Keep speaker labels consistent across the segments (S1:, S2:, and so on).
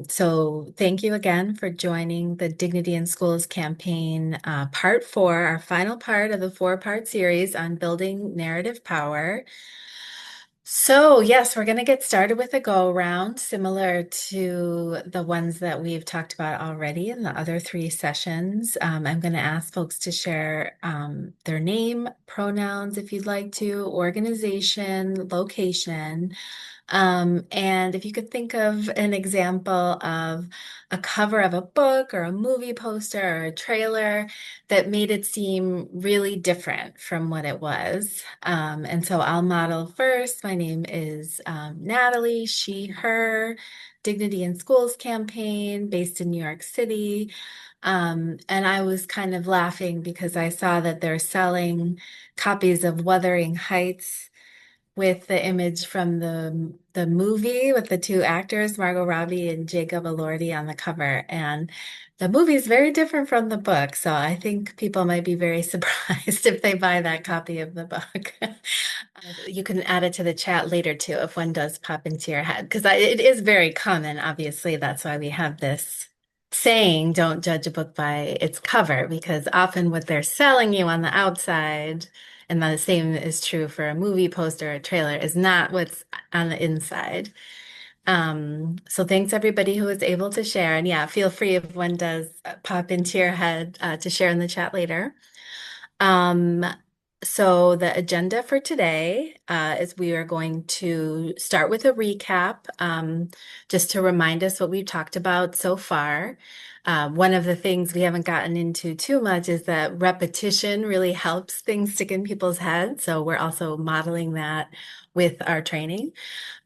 S1: So thank you again for joining the Dignity in Schools campaign, part four, our final part of the four-part series on building narrative power. So yes, we're going to get started with a go around similar to the ones that we've talked about already in the other three sessions. I'm going to ask folks to share their name, pronouns if you'd like to, organization, location. And if you could think of an example of a cover of a book or a movie poster or a trailer that made it seem really different from what it was. And so I'll model first. My name is Natalie, she, her, Dignity in Schools campaign based in New York City. And I was kind of laughing because I saw that they're selling copies of Wuthering Heights with the image from the movie with the two actors, Margot Robbie and Jacob Elordi on the cover. And the movie is very different from the book. So I think people might be very surprised if they buy that copy of the book. You can add it to the chat later too if one does pop into your head, because it is very common. Obviously, that's why we have this saying, don't judge a book by its cover, because often what they're selling you on the outside, and the same is true for a movie poster or a trailer, is not what's on the inside. So thanks everybody who was able to share. And yeah, feel free if one does pop into your head to share in the chat later. Um, so the agenda for today is we are going to start with a recap, just to remind us what we've talked about so far. One of the things we haven't gotten into too much is that repetition really helps things stick in people's heads. So we're also modeling that with our training.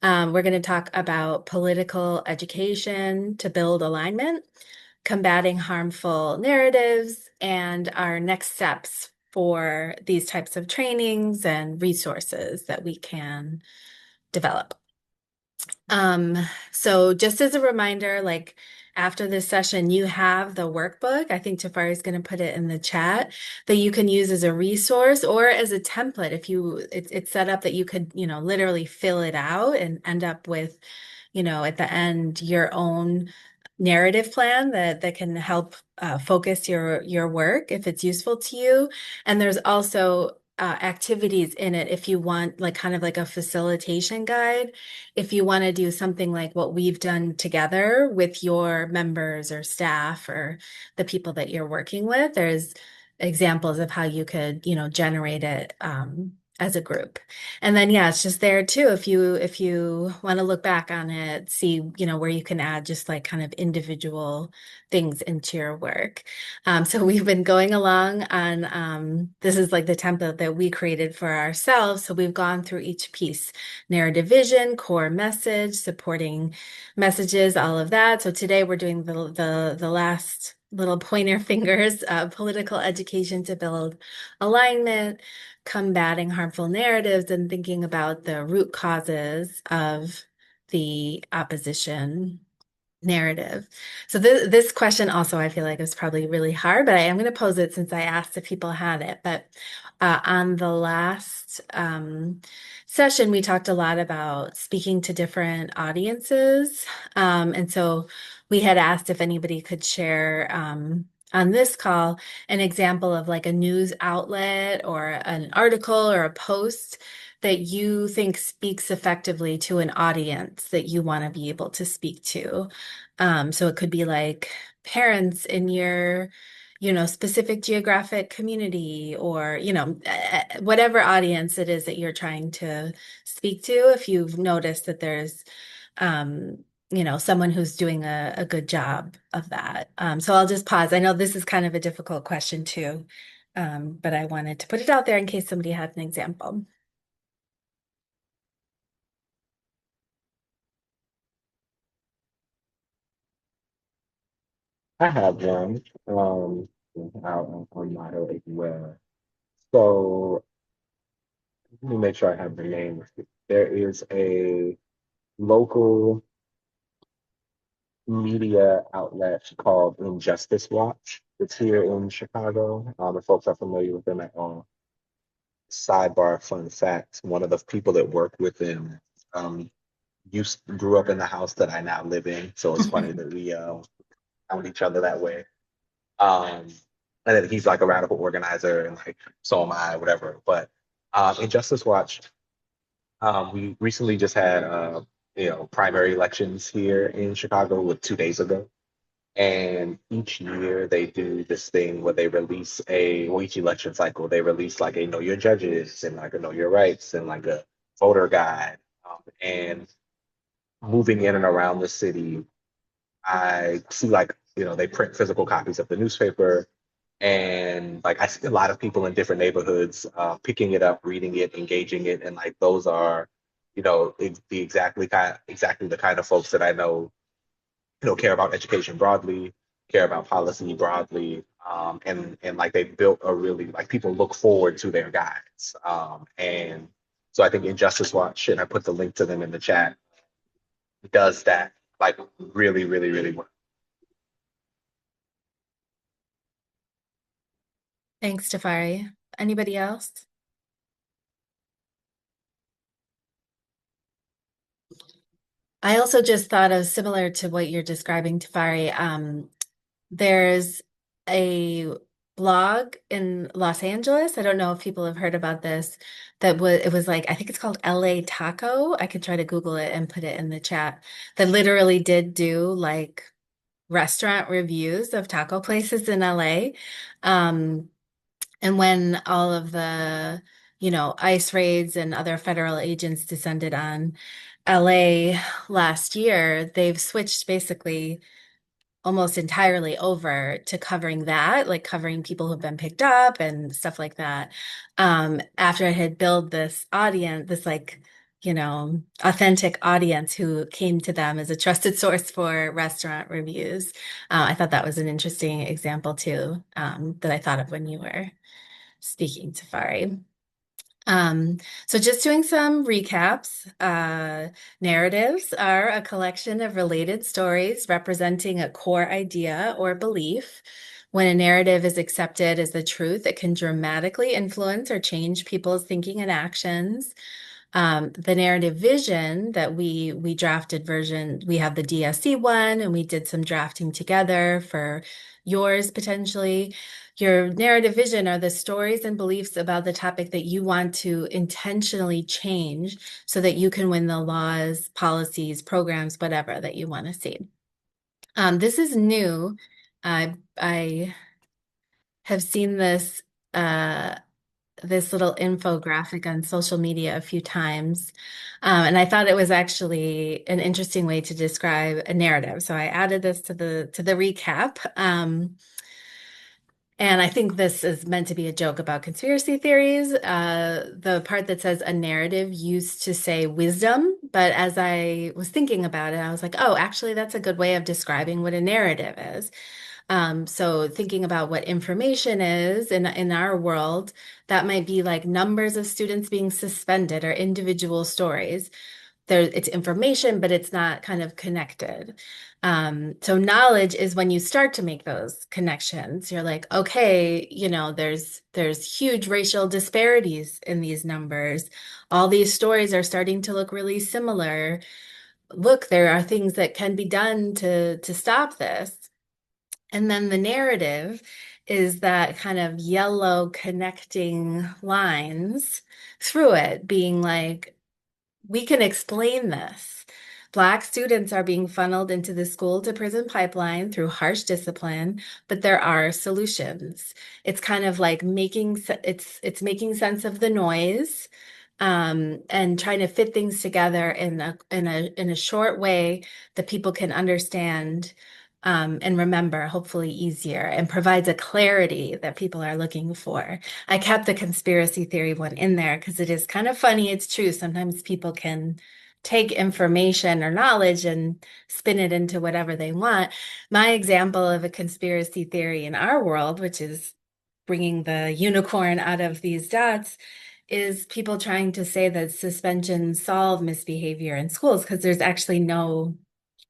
S1: We're going to talk about political education to build alignment, combating harmful narratives, and our next steps for these types of trainings and resources that we can develop. Um, so just as a reminder, like after this session, you have the workbook. I think Tafari is going to put it in the chat that you can use as a resource or as a template. If you, it's set up that you could, literally fill it out and end up with, at the end, your own narrative plan that can help focus your work if it's useful to you. And there's also activities in it if you want, like kind of like a facilitation guide if you want to do something like what we've done together with your members or staff or the people that you're working with, there's examples of how you could, generate it as a group. And then yeah, it's just there too. If you want to look back on it, see, where you can add just like kind of individual things into your work. So we've been going along on this is like the template that we created for ourselves. So we've gone through each piece narrative vision, core message, supporting messages, all of that. So today we're doing the last little pointer fingers, political education to build alignment, combating harmful narratives, and thinking about the root causes of the opposition narrative. So this question also I feel like is probably really hard, but I am going to pose it since I asked if people had it. But on the last session, we talked a lot about speaking to different audiences. And so we had asked if anybody could share on this call an example of like a news outlet or an article or a post that you think speaks effectively to an audience that you want to be able to speak to. So it could be like parents in your, specific geographic community or, whatever audience it is that you're trying to speak to. If you've noticed that there's, someone who's doing a good job of that. So I'll just pause. I know this is kind of a difficult question too, but I wanted to put it out there in case somebody had an example.
S2: I have one out on Motto as well. So let me make sure I have the name. There is a local media outlet called Injustice Watch. It's here in Chicago. If folks are familiar with them at all. Sidebar fun fact, one of the people that work with them, um, grew up in the house that I now live in. So it's funny that we found each other that way. Um, and then he's like a radical organizer, and like so am I, whatever. But in Justice Watch, we recently just had primary elections here in Chicago, with 2 days ago. And each year they do this thing where they release well, each election cycle, they release like a know your judges and like a know your rights and like a voter guide. And moving in and around the city, I see like, they print physical copies of the newspaper. And like I see a lot of people in different neighborhoods picking it up, reading it, engaging it. And like those are, exactly the kind of folks that I know, care about education broadly, care about policy broadly, and like they built a really like people look forward to their guides, and so I think Injustice Watch, and I put the link to them in the chat, does that like really, really, really well.
S1: Thanks, Tafari. Anybody else? I also just thought of similar to what you're describing, Tafari. There's a blog in Los Angeles. I don't know if people have heard about this. It was like I think it's called LA Taco. I could try to Google it and put it in the chat. That literally did do like restaurant reviews of taco places in LA. Um, and when all of the, ICE raids and other federal agents descended on LA last year, they've switched basically almost entirely over to covering that, like covering people who've been picked up and stuff like that. After I had built this audience, this like, authentic audience who came to them as a trusted source for restaurant reviews. I thought that was an interesting example too, that I thought of when you were speaking to Fari. Um, so just doing some recaps. Narratives are a collection of related stories representing a core idea or belief. When a narrative is accepted as the truth, it can dramatically influence or change people's thinking and actions. The narrative vision that we drafted version, we have the DSC one, and we did some drafting together for yours potentially. Your narrative vision are the stories and beliefs about the topic that you want to intentionally change so that you can win the laws, policies, programs, whatever that you want to see. This is new. I have seen uh, this little infographic on social media a few times. And I thought it was actually an interesting way to describe a narrative. So I added this to the recap. And I think this is meant to be a joke about conspiracy theories. The part that says a narrative used to say wisdom, but as I was thinking about it, I was like, oh, actually, that's a good way of describing what a narrative is. So thinking about what information is in our world, that might be like numbers of students being suspended or individual stories. It's information, but it's not kind of connected. So knowledge is when you start to make those connections. You're like, okay, there's huge racial disparities in these numbers. All these stories are starting to look really similar. Look, there are things that can be done to stop this. And then the narrative is that kind of yellow connecting lines through it, being like, we can explain this. Black students are being funneled into the school to prison pipeline through harsh discipline, but there are solutions. It's kind of like it's making sense of the noise, and trying to fit things together in a short way that people can understand, and remember, hopefully easier, and provides a clarity that people are looking for. I kept the conspiracy theory one in there because it is kind of funny. It's true. Sometimes people can take information or knowledge and spin it into whatever they want. My example of a conspiracy theory in our world, which is bringing the unicorn out of these dots, is people trying to say that suspensions solve misbehavior in schools because there's actually no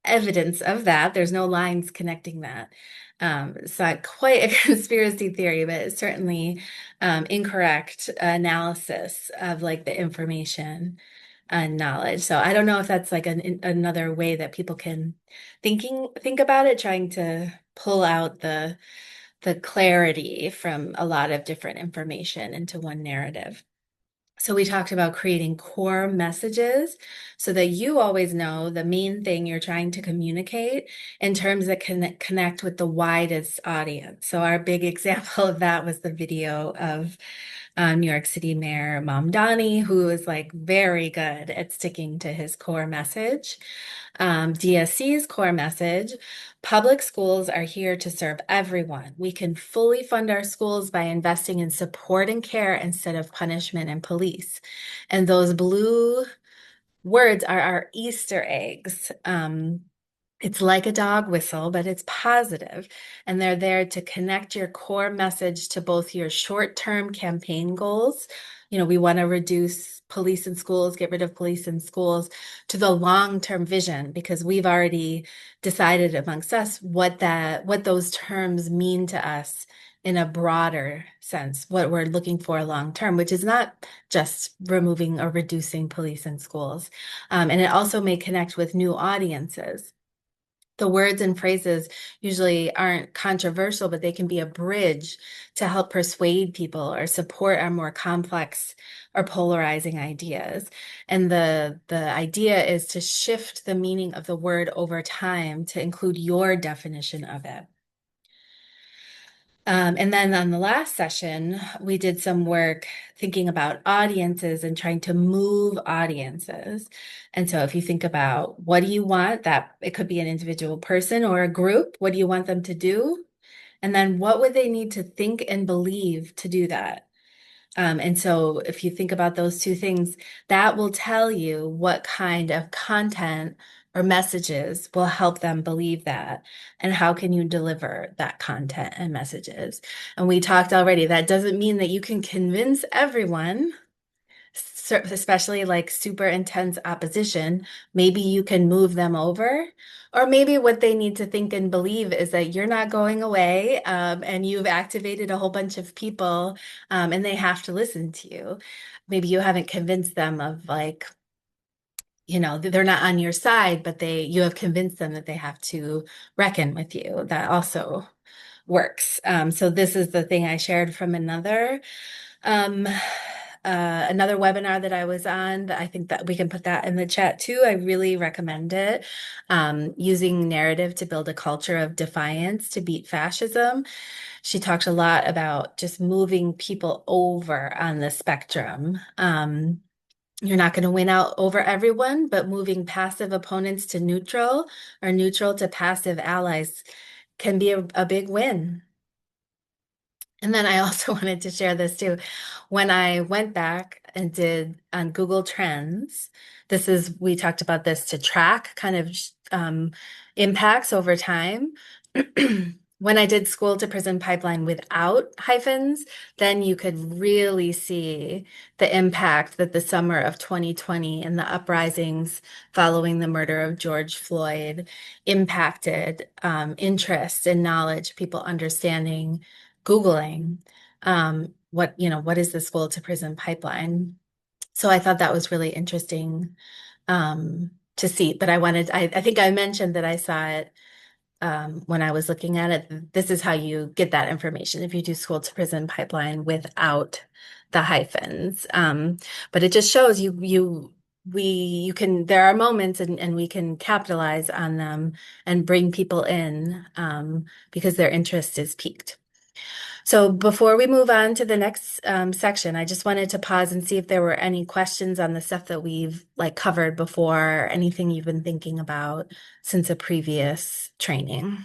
S1: evidence of that. There's no lines connecting that. It's not quite a conspiracy theory, but it's certainly incorrect analysis of like the information. knowledge. So I don't know if that's like another way that people can think about it, trying to pull out the clarity from a lot of different information into one narrative. So we talked about creating core messages so that you always know the main thing you're trying to communicate in terms that can connect with the widest audience. So our big example of that was the video of New York City Mayor Mamdani, who is like very good at sticking to his core message. DSC's core message: public schools are here to serve everyone. We can fully fund our schools by investing in support and care instead of punishment and police. And those blue words are our Easter eggs. It's like a dog whistle, but it's positive, and they're there to connect your core message to both your short-term campaign goals. We want to reduce police in schools, get rid of police in schools, to the long-term vision, because we've already decided amongst us what those terms mean to us in a broader sense, what we're looking for long term, which is not just removing or reducing police in schools. And it also may connect with new audiences. The words and phrases usually aren't controversial, but they can be a bridge to help persuade people or support our more complex or polarizing ideas. And the idea is to shift the meaning of the word over time to include your definition of it. And then on the last session, we did some work thinking about audiences and trying to move audiences. And so if you think about what do you want, that it could be an individual person or a group, what do you want them to do? And then what would they need to think and believe to do that? And so if you think about those two things, that will tell you what kind of content or messages will help them believe that, and how can you deliver that content and messages. And we talked already, that doesn't mean that you can convince everyone, especially like super intense opposition. Maybe you can move them over. Or maybe what they need to think and believe is that you're not going away, and you've activated a whole bunch of people, and they have to listen to you. Maybe you haven't convinced them of like, they're not on your side, but you have convinced them that they have to reckon with you. That also works. So this is the thing I shared from um, another webinar that I was on. I think that we can put that in the chat too. I really recommend it. Using narrative to build a culture of defiance to beat fascism. She talked a lot about just moving people over on the spectrum. You're not going to win out over everyone, but moving passive opponents to neutral or neutral to passive allies can be a big win. And then I also wanted to share this too. When I went back and did on Google Trends, we talked about this to track kind of impacts over time. When I did school to prison pipeline without hyphens, then you could really see the impact that the summer of 2020 and the uprisings following the murder of George Floyd impacted interest and knowledge, people understanding, Googling what is the school to prison pipeline. So I thought that was really interesting to see. But I think I mentioned that I saw it when I was looking at it. This is how you get that information if you do school to prison pipeline without the hyphens. But it just shows you can, there are moments, and we can capitalize on them and bring people in because their interest is piqued. So before we move on to the next section, I just wanted to pause and see if there were any questions on the stuff that we've like covered before, anything you've been thinking about since a previous training.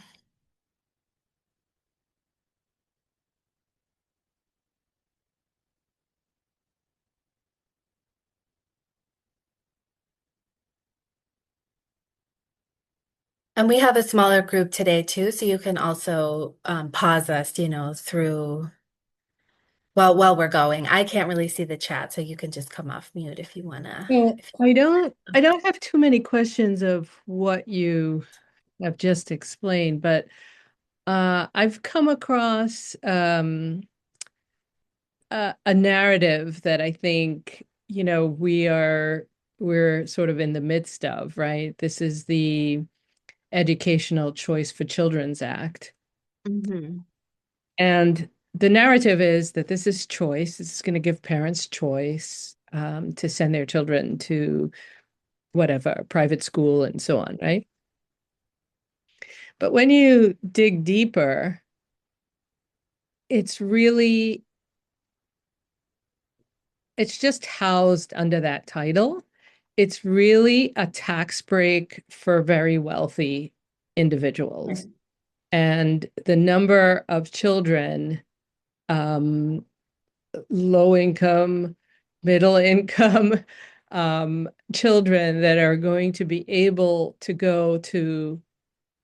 S1: And we have a smaller group today too, so you can also pause us, through while we're going. I can't really see the chat, so you can just come off mute if you wanna.
S3: Well,
S1: If
S3: I don't have too many questions of what you have just explained, but I've come across a narrative that I think, we are we're sort of in the midst of, right? This is the Educational Choice for Children's Act.
S1: Mm-hmm.
S3: And the narrative is that this is choice. This is going to give parents choice to send their children to whatever, private school and so on, right? But when you dig deeper, it's really, it's just housed under that title. It's really a tax break for very wealthy individuals. And the number of children, um, low income, middle income children that are going to be able to go to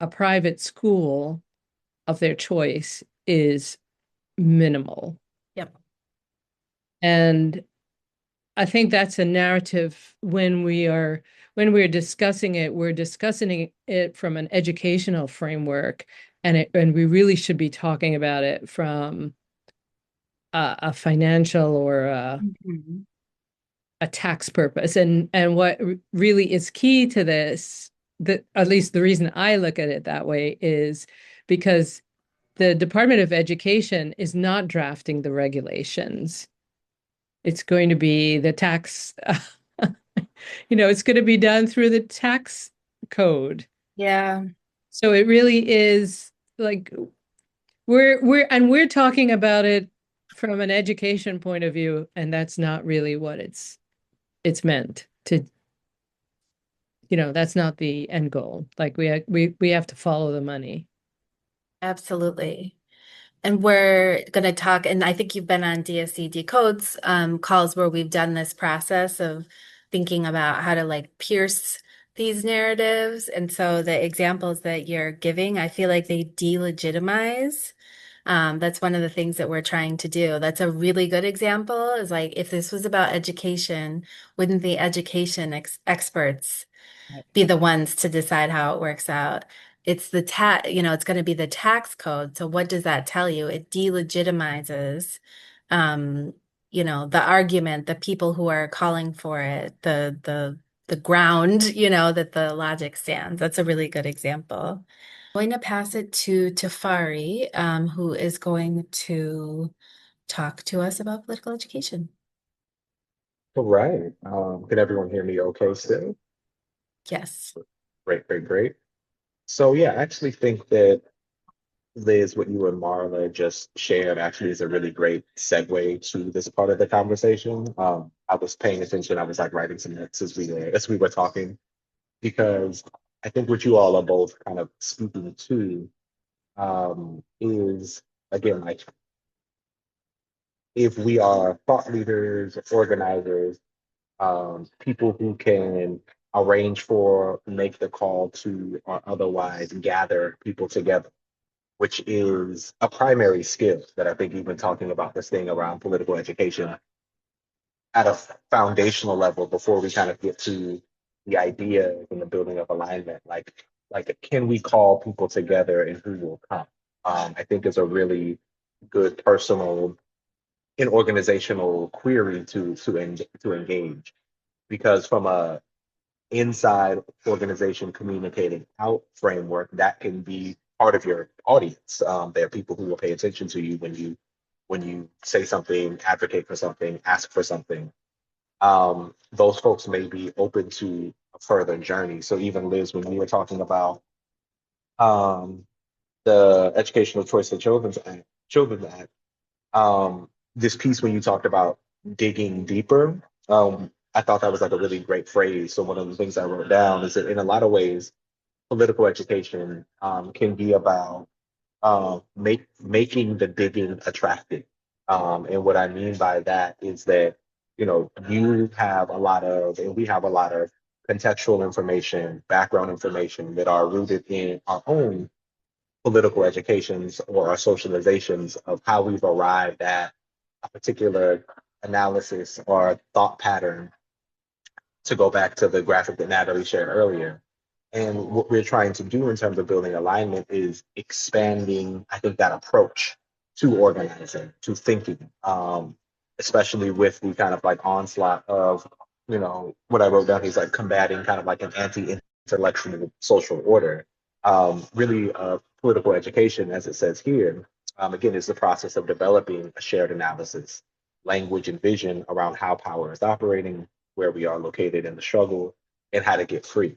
S3: a private school of their choice is minimal.
S1: Yep.
S3: And I think that's a narrative when we're discussing it, we're discussing it from an educational framework, and we really should be talking about it from a financial or
S1: Mm-hmm.
S3: a tax purpose. And what really is key to this, that at least the reason I look at it that way is because the Department of Education is not drafting the regulations. It's going to be the tax, it's going to be done through the tax code.
S1: Yeah,
S3: So it really is like we're talking about it from an education point of view, and that's not really what it's meant to, that's not the end goal. Like we have to follow the money.
S1: absolutely. And we're going to talk, and I think you've been on DSC Decodes calls where we've done this process of thinking about how to like pierce these narratives. And so the examples that you're giving, I feel like they delegitimize. That's one of the things that we're trying to do. That's a really good example is like if this was about education, wouldn't the education experts be the ones to decide how it works out? It's the it's going to be the tax code. So what does that tell you? It delegitimizes, um, the argument, the people who are calling for it, the ground, that the logic stands. That's a really good example. I'm going to pass it to Tafari, who is going to talk to us about political education.
S2: All right. Can everyone hear me okay still?
S1: Yes.
S2: Great, great, great. So yeah, I actually think that Liz, what you and Marla just shared actually is a really great segue to this part of the conversation. I was paying attention, I was like writing some notes as we were talking, because I think what you all are both kind of speaking to is again like if we are thought leaders, organizers, people who can arrange for, make the call to, or otherwise gather people together, which is a primary skill that I think even talking about this thing around political education at a foundational level before we kind of get to the idea and the building of alignment, like can we call people together and who will come? I think is a really good personal and organizational query to engage because from a inside organization communicating out framework that can be part of your audience. There are people who will pay attention to you when you say something, advocate for something, ask for something. Those folks may be open to a further journey. So even Liz, when we were talking about um, the Educational Choice of Children's Act, this piece when you talked about digging deeper, I thought that was like a really great phrase. So one of the things I wrote down is that in a lot of ways, political education can be about making the digging attractive. And what I mean by that is that, you have a lot of, and we have a lot of contextual information, background information that are rooted in our own political educations or our socializations of how we've arrived at a particular analysis or thought pattern, to go back to the graphic that Natalie shared earlier. And what we're trying to do in terms of building alignment is expanding, I think, that approach to organizing, to thinking, especially with the kind of like onslaught of what I wrote down, he's like combating kind of like an anti-intellectual social order. Really, political education, as it says here, again, is the process of developing a shared analysis, language, and vision around how power is operating, where we are located in the struggle, and how to get free.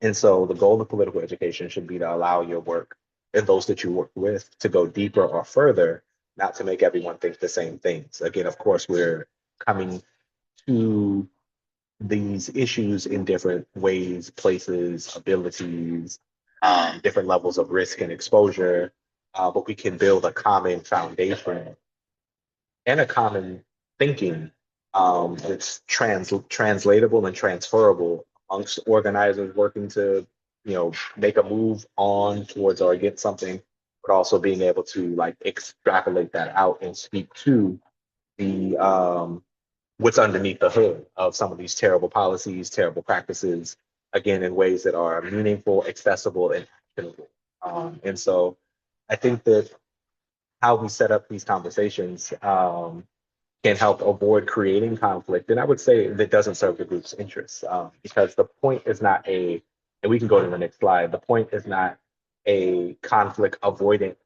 S2: And so the goal of political education should be to allow your work and those that you work with to go deeper or further, not to make everyone think the same things. Again, of course, we're coming to these issues in different ways, places, abilities, different levels of risk and exposure, but we can build a common foundation and a common thinking that's translatable and transferable amongst organizers working to, make a move on towards or against something, but also being able to like extrapolate that out and speak to the what's underneath the hood of some of these terrible policies, terrible practices, again, in ways that are meaningful, accessible, and actionable. And so I think that how we set up these conversations can help avoid creating conflict. And I would say that doesn't serve the group's interests because the point is not and we can go to the next slide, the point is not a conflict avoidant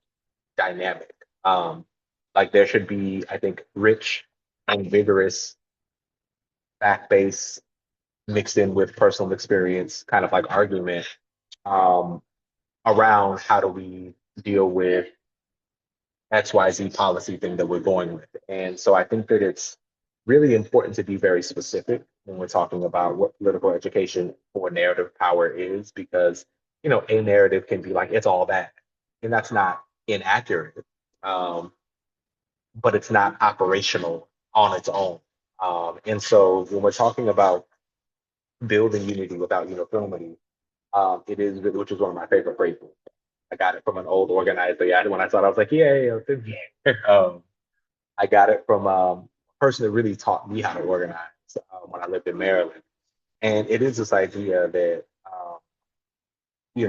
S2: dynamic. Like there should be, I think, rich and vigorous fact base mixed in with personal experience, kind of like argument um, around how do we deal with XYZ policy thing that we're going with. And so I think that it's really important to be very specific when we're talking about what political education or narrative power is, because, a narrative can be like, it's all that. And that's not inaccurate, but it's not operational on its own. And so when we're talking about building unity without uniformity, it is, which is one of my favorite phrases. I got it from an old organizer. Yeah, when I saw it, I was like, yay. I got it from a person that really taught me how to organize when I lived in Maryland. And it is this idea that, we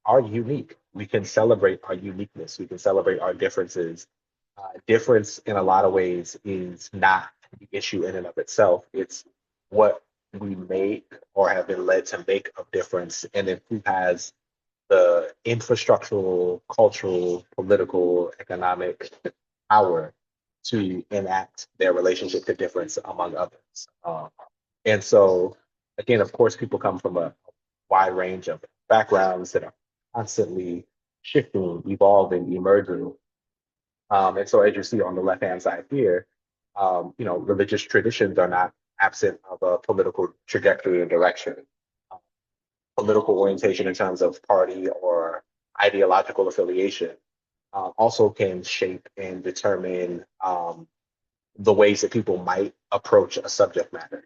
S2: are unique. We can celebrate our uniqueness. We can celebrate our differences. Difference in a lot of ways is not the issue in and of itself. It's what we make or have been led to make of difference, and then who has the infrastructural, cultural, political, economic power to enact their relationship to difference among others. And so, again, of course, people come from a wide range of backgrounds that are constantly shifting, evolving, emerging. And so, as you see on the left hand side here, religious traditions are not absent of a political trajectory and direction. Political orientation in terms of party or ideological affiliation also can shape and determine the ways that people might approach a subject matter.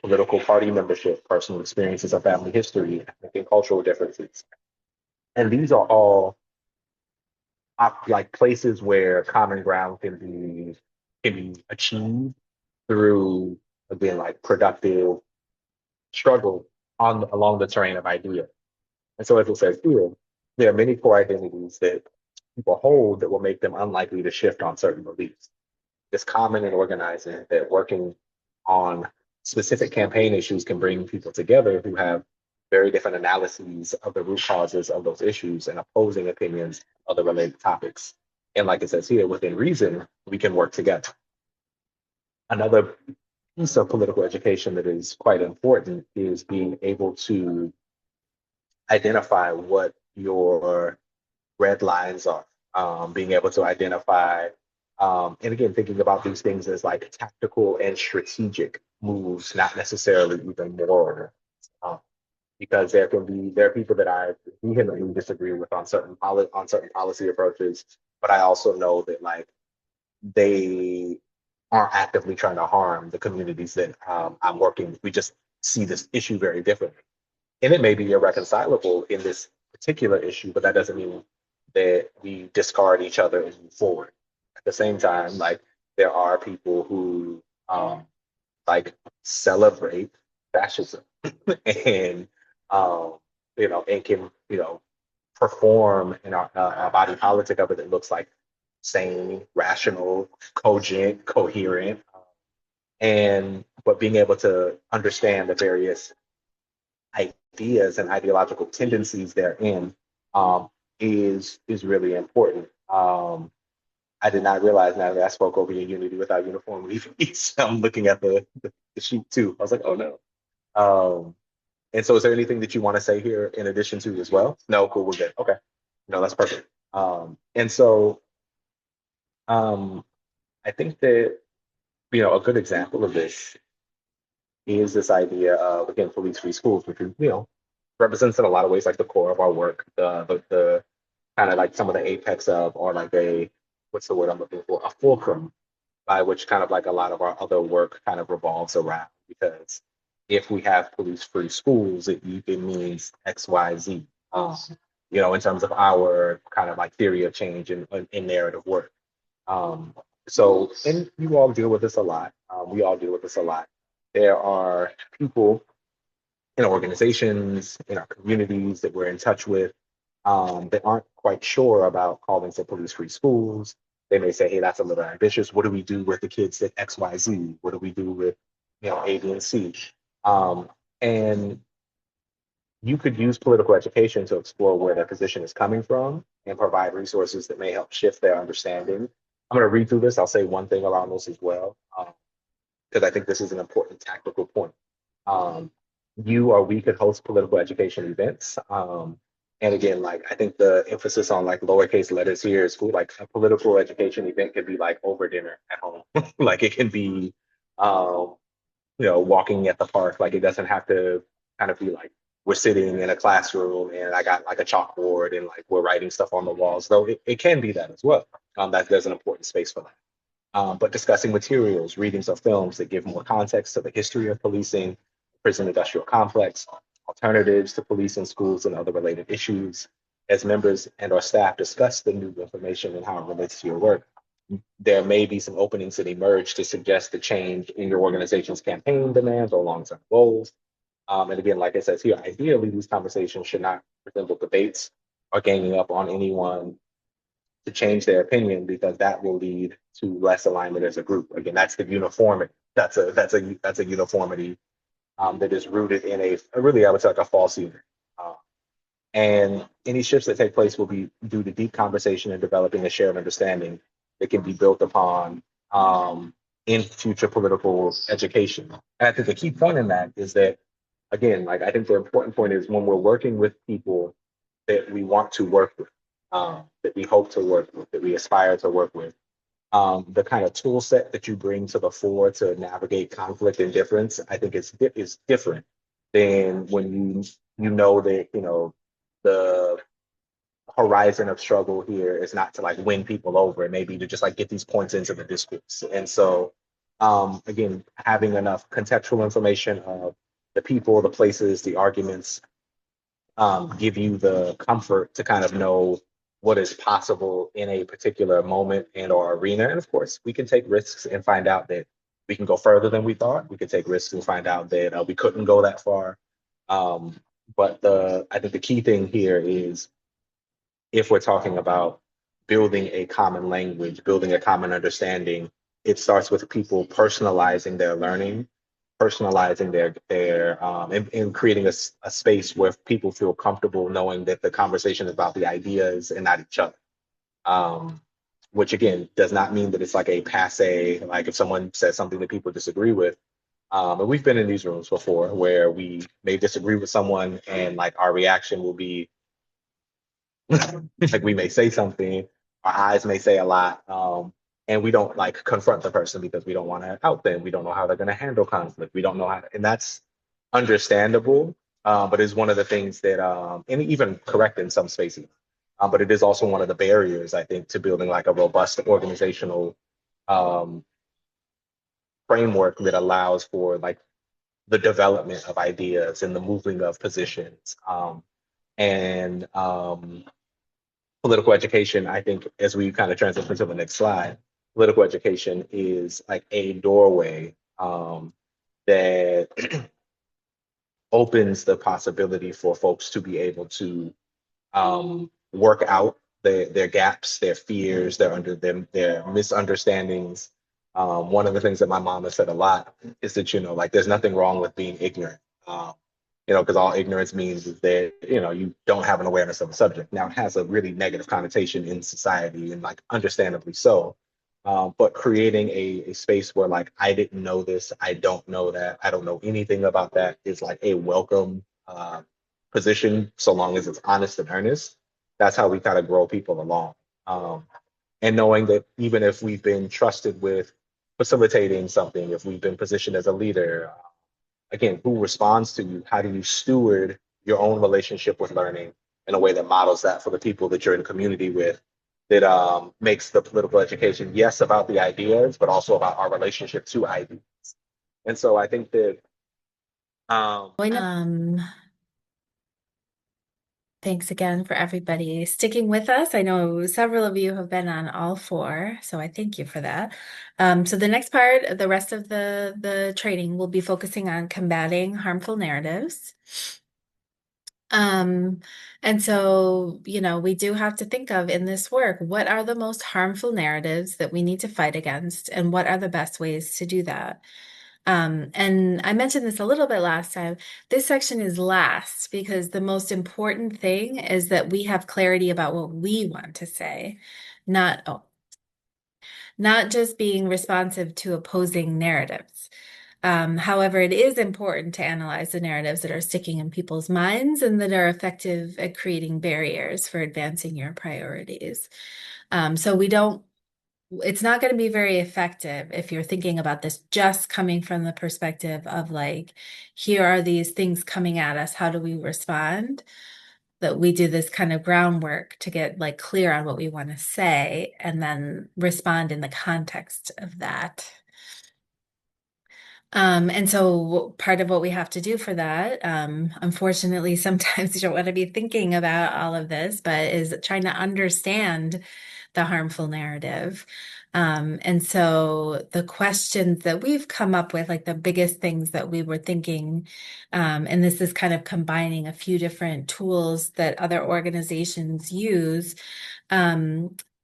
S2: Political party membership, personal experiences of family history, ethnic and cultural differences. And these are all like places where common ground can be achieved through, again, like productive struggle along the terrain of ideas. And so, as it says here, there are many core identities that people hold that will make them unlikely to shift on certain beliefs. It's common in organizing that working on specific campaign issues can bring people together who have very different analyses of the root causes of those issues and opposing opinions of the related topics. And like it says here, within reason, we can work together. Another piece of political education that is quite important is being able to identify what your red lines are, being able to identify, and again, thinking about these things as like tactical and strategic moves, not necessarily even moral. Because there are people that I vehemently disagree with on certain policy approaches, but I also know that like they aren't actively trying to harm the communities that I'm working with. We just see this issue very differently. And it may be irreconcilable in this particular issue, but that doesn't mean that we discard each other and move forward. At the same time, like there are people who like celebrate fascism and and can perform in our body politic of it that looks like sane, rational, cogent, coherent. but being able to understand the various ideas and ideological tendencies therein um, is really important. I did not realize now that I spoke over your unity without uniformity. I'm looking at the sheet too. I was like, oh no. Um, and so is there anything that you want to say here in addition to as well? No, cool, we're good. Okay. No, that's perfect. And so um, I think that, a good example of this is this idea of, again, police-free schools, which is, represents in a lot of ways like the core of our work, the kind of like some of the apex of, or like what's the word I'm looking for? A fulcrum by which kind of like a lot of our other work kind of revolves around. Because if we have police-free schools, it means X, Y, Z. In terms of our kind of like theory of change in narrative work. Um, and you all deal with this a lot. We all deal with this a lot. There are people in organizations, in our communities that we're in touch with that aren't quite sure about calling for police-free schools. They may say, hey, that's a little ambitious. What do we do with the kids at XYZ? What do we do with, A, B, and C? Um, and you could use political education to explore where their position is coming from and provide resources that may help shift their understanding. I'm going to read through this. I'll say one thing around this as well, because I think this is an important tactical point. Um, you or we could host political education events. And again, like I think the emphasis on like lowercase letters here is cool. Like a political education event could be like over dinner at home. Like it can be, um, walking at the park. Like it doesn't have to kind of be like we're sitting in a classroom and I got like a chalkboard and like we're writing stuff on the walls, though it can be that as well. That there's an important space for that. But discussing materials, readings of films that give more context to the history of policing, prison industrial complex, alternatives to police in schools and other related issues. As members and our staff discuss the new information and how it relates to your work, there may be some openings that emerge to suggest the change in your organization's campaign demands or long-term goals. And again, like I said here, ideally, these conversations should not resemble debates or ganging up on anyone to change their opinion, because that will lead to less alignment as a group. Again, that's the uniformity. That's a uniformity that is rooted in a really, I would say, like a false unity. Uh, and any shifts that take place will be due to deep conversation and developing a shared understanding that can be built upon in future political education. And I think the key point in that is that, again, like I think the important point is when we're working with people that we want to work with, that we hope to work with, that we aspire to work with, the kind of tool set that you bring to the fore to navigate conflict and difference, I think is different than when you know that the horizon of struggle here is not to like win people over. It may be to just like get these points into the discourse. And so, again, having enough contextual information of the people, the places, the arguments, give you the comfort to kind of know what is possible in a particular moment and or arena. And of course, we can take risks and find out that we can go further than we thought. We could take risks and find out that we couldn't go that far. But I think the key thing here is, if we're talking about building a common language, building a common understanding, it starts with people personalizing their learning, personalizing and creating a space where people feel comfortable knowing that the conversation is about the ideas and not each other. Which again does not mean that it's like a passe, like if someone says something that people disagree with. And we've been in these rooms before where we may disagree with someone and like our reaction will be like we may say something, our eyes may say a lot, and we don't like confront the person because we don't want to out them. We don't know how they're going to handle conflict. We don't know how, and that's understandable. But it's one of the things that, and even correct in some spaces. But it is also one of the barriers, I think, to building like a robust organizational um, framework that allows for like the development of ideas and the moving of positions. And Political education, I think, as we kind of transition to the next slide, political education is like a doorway that opens the possibility for folks to be able to work out their gaps, their fears, their misunderstandings, One of the things that my mom has said a lot is that, like there's nothing wrong with being ignorant. Um, because all ignorance means is that, you don't have an awareness of a subject. Now, it has a really negative connotation in society and like understandably so. But creating a space where like, I didn't know this, I don't know that, I don't know anything about that is like a welcome position, so long as it's honest and earnest. That's how we kind of grow people along. Um, and knowing that even if we've been trusted with facilitating something, if we've been positioned as a leader, again, who responds to you? How do you steward your own relationship with learning in a way that models that for the people that you're in community with? That makes the political education, yes, about the ideas, but also about our relationship to ideas. And so I think that
S1: Thanks again for everybody sticking with us. I know several of you have been on all four, so I thank you for that. So the next part, the rest of the training, will be focusing on combating harmful narratives. Um, and so, we do have to think of in this work, what are the most harmful narratives that we need to fight against, and what are the best ways to do that? And I mentioned this a little bit last time. This section is last because the most important thing is that we have clarity about what we want to say, not just being responsive to opposing narratives. However, it is important to analyze the narratives that are sticking in people's minds and that are effective at creating barriers for advancing your priorities. So it's not going to be very effective if you're thinking about this just coming from the perspective of like, here are these things coming at us. How do we respond? That we do this kind of groundwork to get like clear on what we want to say and then respond in the context of that. And so part of what we have to do for that, unfortunately, sometimes you don't want to be thinking about all of this, but is trying to understand the harmful narrative. And so the questions that we've come up with, like the biggest things that we were thinking, and this is kind of combining a few different tools that other organizations use,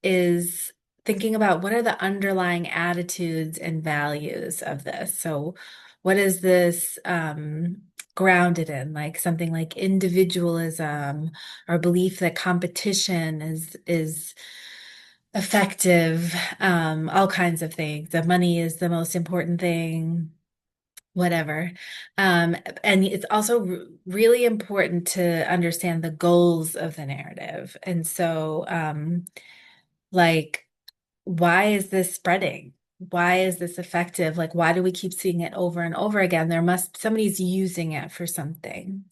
S1: is thinking about what are the underlying attitudes and values of this. So, what is this grounded in? Like something like individualism or belief that competition is effective, all kinds of things. That money is the most important thing, whatever. And it's also really important to understand the goals of the narrative. And so, like, why is this spreading? Why is this effective? Like, why do we keep seeing it over and over again? Somebody's using it for something.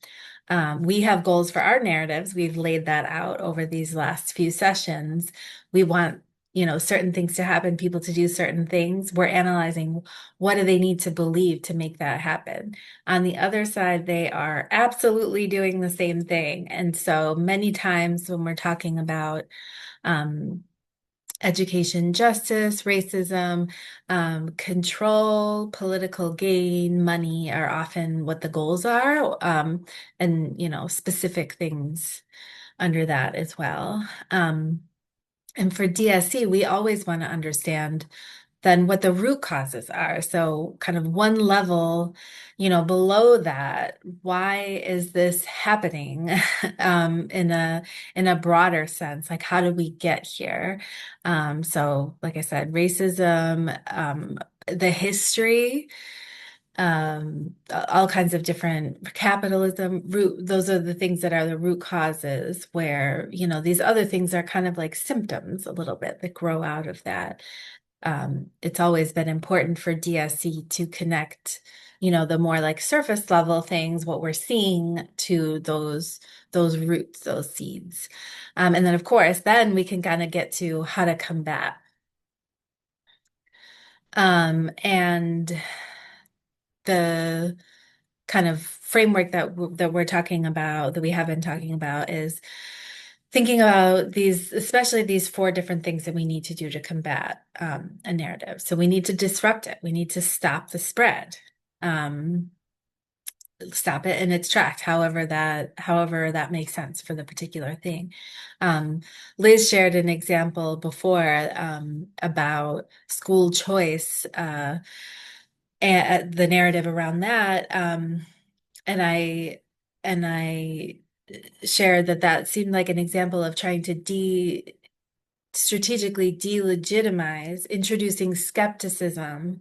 S1: We have goals for our narratives. We've laid that out over these last few sessions. We want, certain things to happen, people to do certain things. We're analyzing what do they need to believe to make that happen. On the other side, they are absolutely doing the same thing. And so many times when we're talking about, education, justice, racism, control, political gain, money are often what the goals are, and specific things under that as well. And for DSC, we always want to understand then what the root causes are. So kind of one level, below that, why is this happening in a broader sense? Like how did we get here? So like I said, racism, the history, all kinds of different capitalism root, those are the things that are the root causes where, these other things are kind of like symptoms a little bit that grow out of that. It's always been important for DSC to connect, the more like surface level things, what we're seeing to those roots, those seeds. And then of course, then we can kind of get to how to combat. And the kind of framework that we're talking about, that we have been talking about, is thinking about these, especially these four different things that we need to do to combat a narrative. So we need to disrupt it. We need to stop the spread. stop it in its tracks, however that makes sense for the particular thing. Liz shared an example before about school choice, and the narrative around that. And I shared that seemed like an example of trying to strategically delegitimize, introducing skepticism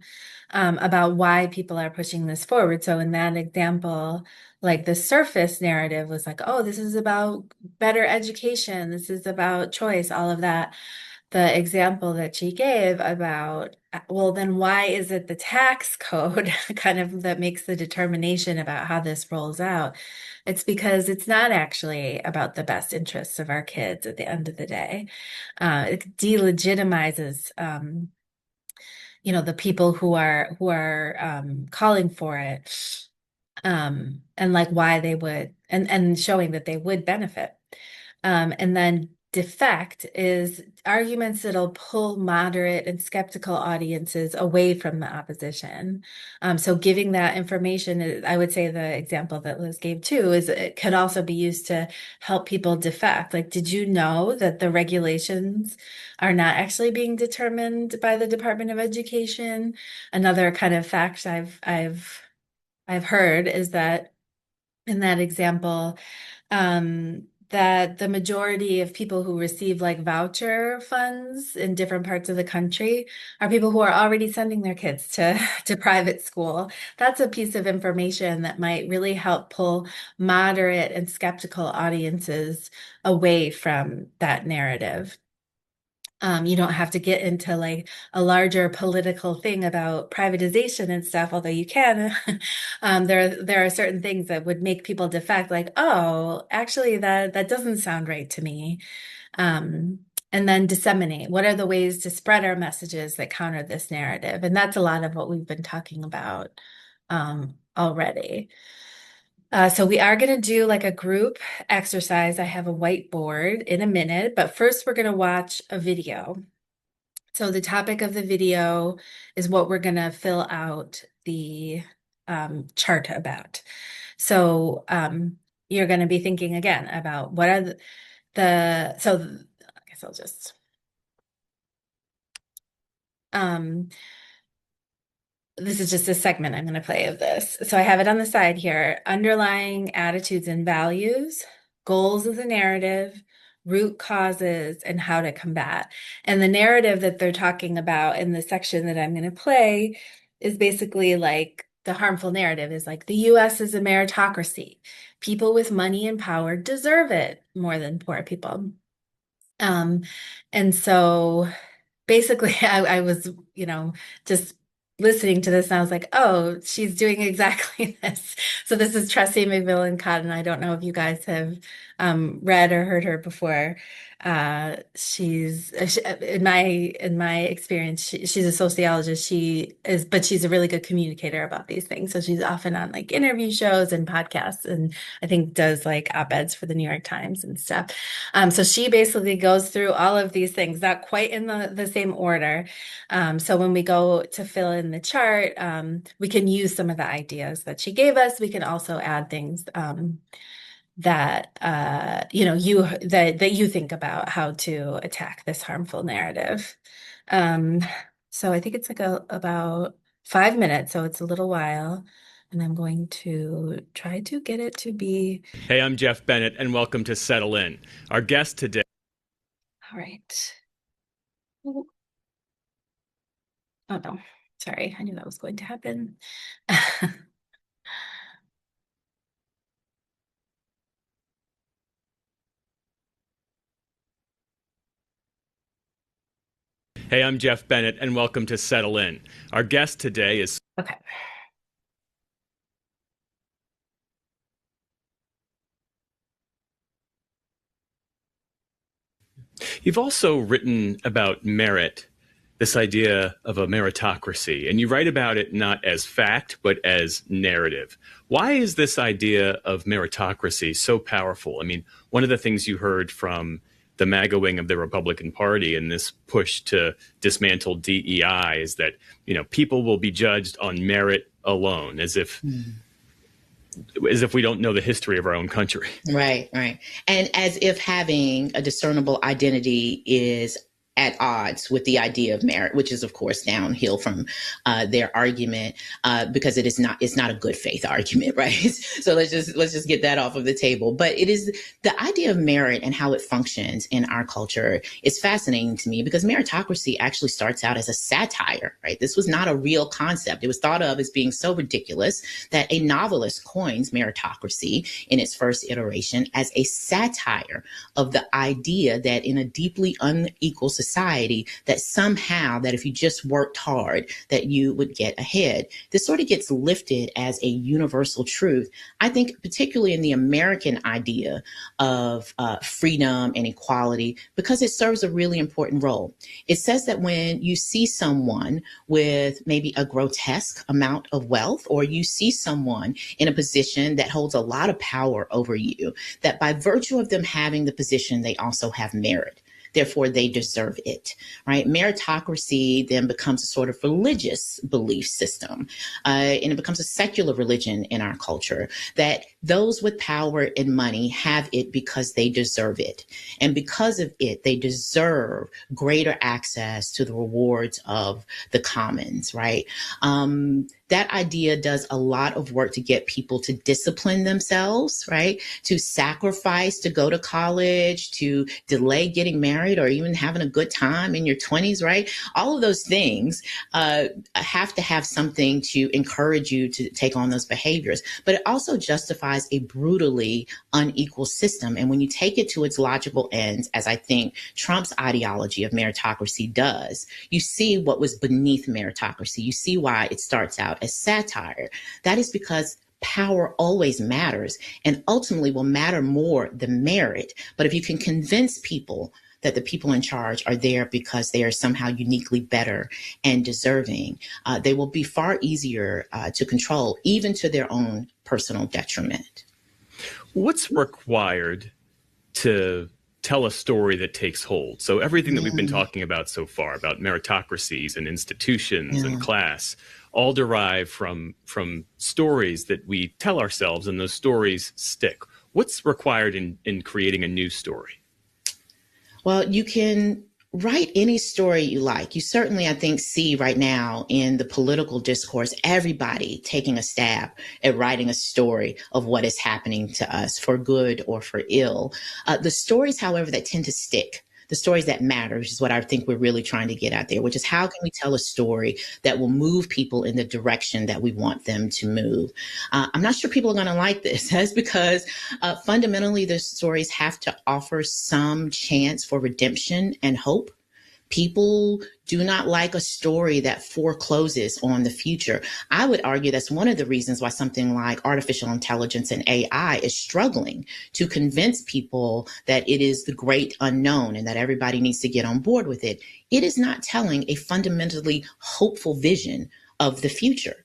S1: about why people are pushing this forward. So in that example, like the surface narrative was like, oh, this is about better education, this is about choice, all of that. The example that she gave about, well, then why is it the tax code kind of that makes the determination about how this rolls out? It's because it's not actually about the best interests of our kids at the end of the day. It delegitimizes, the people who are calling for it, and like why they would, and showing that they would benefit. And then defect is arguments that'll pull moderate and skeptical audiences away from the opposition. So giving that information, I would say the example that Liz gave too, is it could also be used to help people defect. Like, did you know that the regulations are not actually being determined by the Department of Education? Another kind of fact I've heard is that in that example, that the majority of people who receive like voucher funds in different parts of the country are people who are already sending their kids to private school. That's a piece of information that might really help pull moderate and skeptical audiences away from that narrative. You don't have to get into like a larger political thing about privatization and stuff, although you can. There are certain things that would make people defect, like, oh, actually that doesn't sound right to me. And then disseminate. What are the ways to spread our messages that counter this narrative? And that's a lot of what we've been talking about already. So we are going to do like a group exercise. I have a whiteboard in a minute, but first we're going to watch a video. So the topic of the video is what we're going to fill out the chart about. So you're going to be thinking again about what are so I guess I'll just this is just a segment I'm going to play of this. So I have it on the side here: underlying attitudes and values, goals of the narrative, root causes, and how to combat. And the narrative that they're talking about in the section that I'm going to play is basically like the harmful narrative is like the US is a meritocracy. People with money and power deserve it more than poor people. And so basically I was, just listening to this and I was like, oh, she's doing exactly this. So this is Tressie McMillan Cotton. I don't know if you guys have read or heard her before. In my experience, she's a sociologist. But she's a really good communicator about these things. So she's often on like interview shows and podcasts, and I think does like op-eds for the New York Times and stuff. So she basically goes through all of these things, not quite in the same order. So when we go to fill in the chart, we can use some of the ideas that she gave us. We can also add things that you think about how to attack this harmful narrative. So I think it's like about 5 minutes, so it's a little while, and I'm going to try to get it to be.
S4: Hey, I'm Jeff Bennett, and welcome to Settle In. Our guest today.
S1: All right. Oh no, sorry, I knew that was going to happen.
S4: Hey, I'm Jeff Bennett, and welcome to Settle In. Our guest today is.
S1: Okay.
S4: You've also written about merit, this idea of a meritocracy, and you write about it not as fact, but as narrative. Why is this idea of meritocracy so powerful? I mean, one of the things you heard from the MAGA wing of the Republican Party and this push to dismantle DEI is that, people will be judged on merit alone, as if as if we don't know the history of our own country.
S5: Right, right. And as if having a discernible identity is at odds with the idea of merit, which is, of course, downhill from their argument, because it's not a good faith argument, right? So let's just get that off of the table. But it is the idea of merit and how it functions in our culture is fascinating to me, because meritocracy actually starts out as a satire, right? This was not a real concept. It was thought of as being so ridiculous that a novelist coins meritocracy in its first iteration as a satire of the idea that in a deeply unequal society, that somehow that if you just worked hard, that you would get ahead. This sort of gets lifted as a universal truth, I think, particularly in the American idea of freedom and equality, because it serves a really important role. It says that when you see someone with maybe a grotesque amount of wealth, or you see someone in a position that holds a lot of power over you, that by virtue of them having the position, they also have merit. Therefore, they deserve it, right? Meritocracy then becomes a sort of religious belief system, and it becomes a secular religion in our culture, that those with power and money have it because they deserve it. And because of it, they deserve greater access to the rewards of the commons, right? That idea does a lot of work to get people to discipline themselves, right? To sacrifice, to go to college, to delay getting married, or even having a good time in your 20s, right? All of those things have to have something to encourage you to take on those behaviors. But it also justifies a brutally unequal system. And when you take it to its logical ends, as I think Trump's ideology of meritocracy does, you see what was beneath meritocracy. You see why it starts out as satire. That is because power always matters, and ultimately will matter more than merit. But if you can convince people that the people in charge are there because they are somehow uniquely better and deserving, they will be far easier to control, even to their own personal detriment.
S4: What's required to tell a story that takes hold? So everything that we've been talking about so far, about meritocracies and institutions and class, all derive from stories that we tell ourselves, and those stories stick. What's required in creating a new story?
S5: Well, you can write any story you like. You certainly, I think, see right now in the political discourse, everybody taking a stab at writing a story of what is happening to us, for good or for ill. The stories, however, that tend to stick, the stories that matter, which is what I think we're really trying to get out there, which is how can we tell a story that will move people in the direction that we want them to move? I'm not sure people are going to like this. That's because fundamentally, the stories have to offer some chance for redemption and hope. People do not like a story that forecloses on the future. I would argue that's one of the reasons why something like artificial intelligence and AI is struggling to convince people that it is the great unknown and that everybody needs to get on board with it. It is not telling a fundamentally hopeful vision of the future.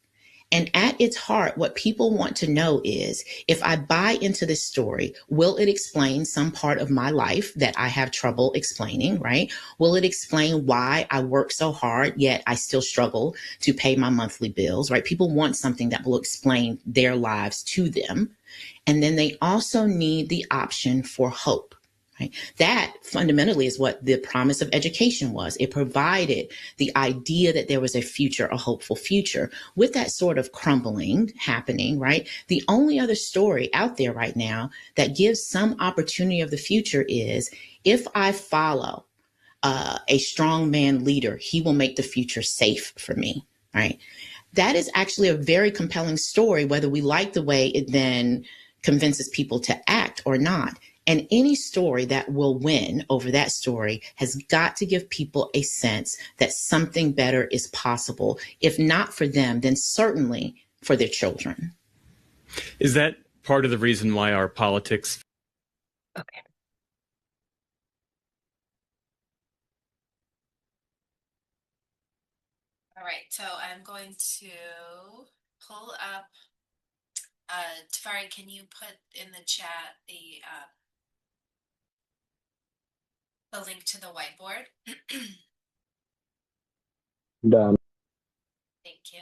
S5: And at its heart, what people want to know is, if I buy into this story, will it explain some part of my life that I have trouble explaining, right? Will it explain why I work so hard, yet I still struggle to pay my monthly bills, right? People want something that will explain their lives to them. And then they also need the option for hope. Right? That fundamentally is what the promise of education was. It provided the idea that there was a future, a hopeful future. With that sort of crumbling happening, right? The only other story out there right now that gives some opportunity of the future is, if I follow a strong man leader, he will make the future safe for me, right? That is actually a very compelling story, whether we like the way it then convinces people to act or not. And any story that will win over that story has got to give people a sense that something better is possible, if not for them, then certainly for their children.
S4: Is that part of the reason why our politics?
S1: Okay. All right, so I'm going to pull up, Tafari, can you put in the chat the link to the whiteboard?
S2: Done.
S1: Thank you.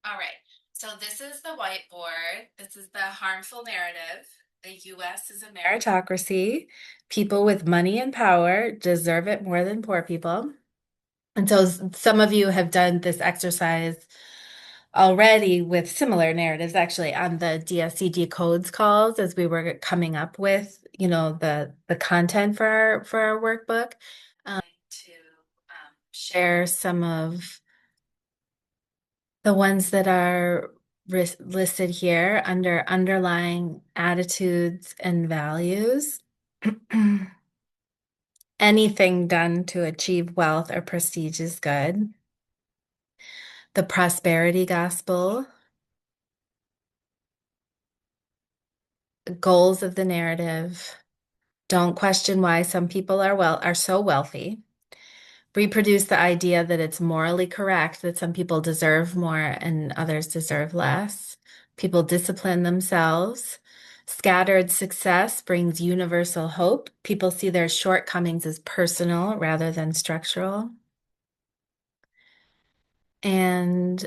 S1: All right, So this is the whiteboard. This is the harmful narrative. The US is a meritocracy. People with money and power deserve it more than poor people. And so some of you have done this exercise already with similar narratives actually on the DSCD codes calls as we were coming up with, the content for our workbook. To share some of the ones that are listed here under underlying attitudes and values. Anything done to achieve wealth or prestige is good. The prosperity gospel, goals of the narrative. Don't question why some people are so wealthy. Reproduce the idea that it's morally correct that some people deserve more and others deserve less. People discipline themselves. Scattered success brings universal hope. People see their shortcomings as personal rather than structural. And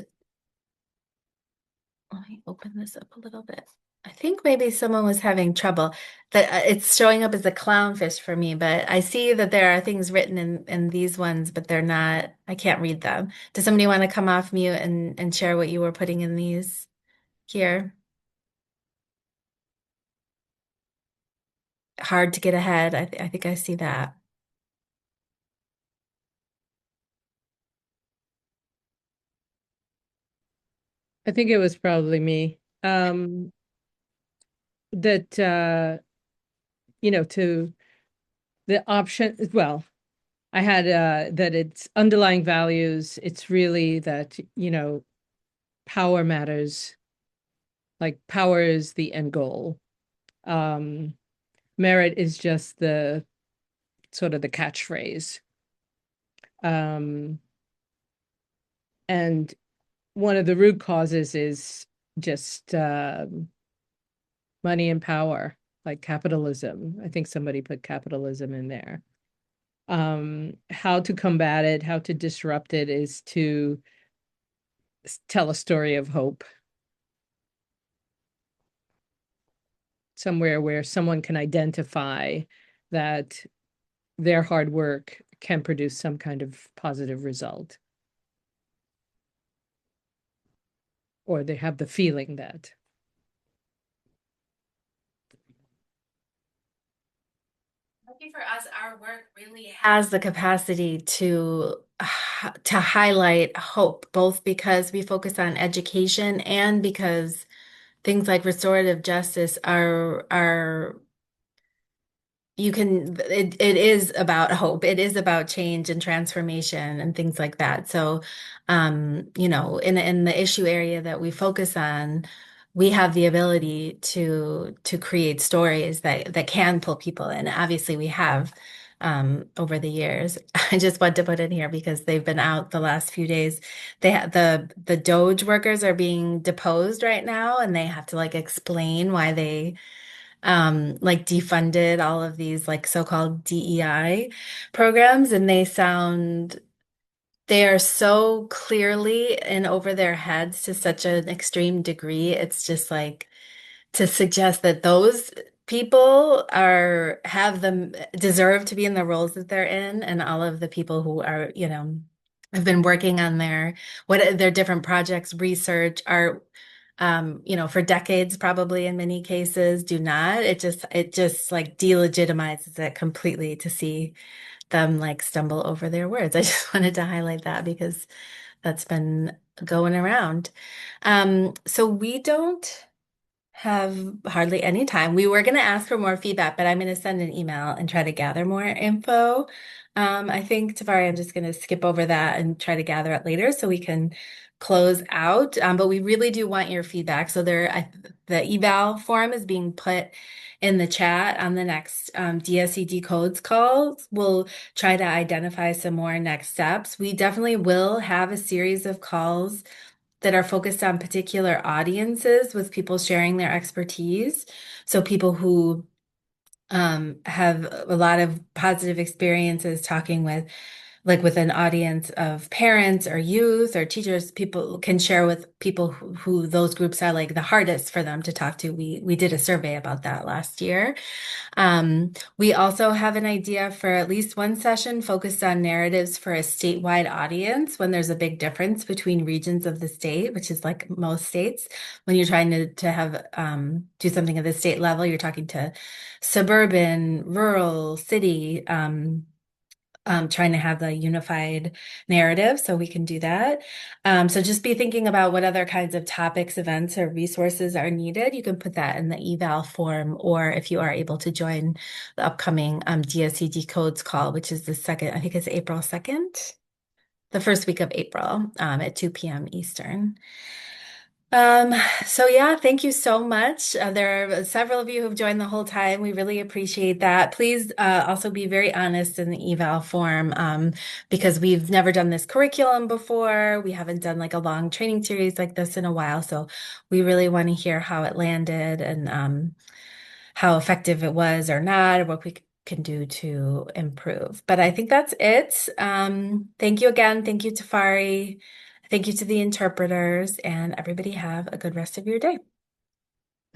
S1: let me open this up a little bit. I think maybe someone was having trouble. That it's showing up as a clownfish for me, but I see that there are things written in these ones, but they're not, I can't read them. Does somebody want to come off mute and share what you were putting in these here? Hard to get ahead. I think I see that.
S3: I think it was probably me. That to the option, well, I had that it's underlying values. It's really that, power matters. Like power is the end goal. Merit is just the sort of the catchphrase. And one of the root causes is just money and power, like capitalism. I think somebody put capitalism in there. How to combat it, how to disrupt it is to tell a story of hope. Somewhere where someone can identify that their hard work can produce some kind of positive result. Or they have the feeling that.
S1: Lucky for us, our work really has the capacity to highlight hope, both because we focus on education and because things like restorative justice are it is about hope. It is about change and transformation and things like that. So, in the issue area that we focus on, we have the ability to create stories that can pull people in. Obviously, we have over the years. I just want to put in here because they've been out the last few days. The Doge workers are being deposed right now, and they have to like explain why they like defunded all of these like so-called DEI programs, and they are so clearly in over their heads to such an extreme degree. It's just like to suggest that those people have them deserve to be in the roles that they're in, and all of the people who are, have been working on their different projects, research, art, for decades, probably in many cases, do not. It just like delegitimizes it completely to see them like stumble over their words. I just wanted to highlight that because that's been going around. So we don't have hardly any time. We were going to ask for more feedback, but I'm going to send an email and try to gather more info. I think, Tavari, I'm just going to skip over that and try to gather it later so we can close out. But we really do want your feedback. So the eval form is being put in the chat on the next DSCD codes call. We'll try to identify some more next steps. We definitely will have a series of calls that are focused on particular audiences with people sharing their expertise. So people who have a lot of positive experiences talking with like with an audience of parents or youth or teachers, people can share with people who those groups are like the hardest for them to talk to. We did a survey about that last year. We also have an idea for at least one session focused on narratives for a statewide audience when there's a big difference between regions of the state, which is like most states. When you're trying to have do something at the state level, you're talking to suburban, rural, city. Trying to have the unified narrative so we can do that. So just be thinking about what other kinds of topics, events, or resources are needed. You can put that in the eval form, or if you are able to join the upcoming DSC Decodes call, which is the second, I think it's April 2nd, the first week of April at 2 p.m. Eastern. So yeah, thank you so much. There are several of you who've joined the whole time. We really appreciate that. Please also be very honest in the eval form because we've never done this curriculum before. We haven't done like a long training series like this in a while. So we really want to hear how it landed and how effective it was or not, or what we can do to improve. But I think that's it. Thank you again. Thank you, Tafari. Thank you to the interpreters, and everybody have a good rest of your day.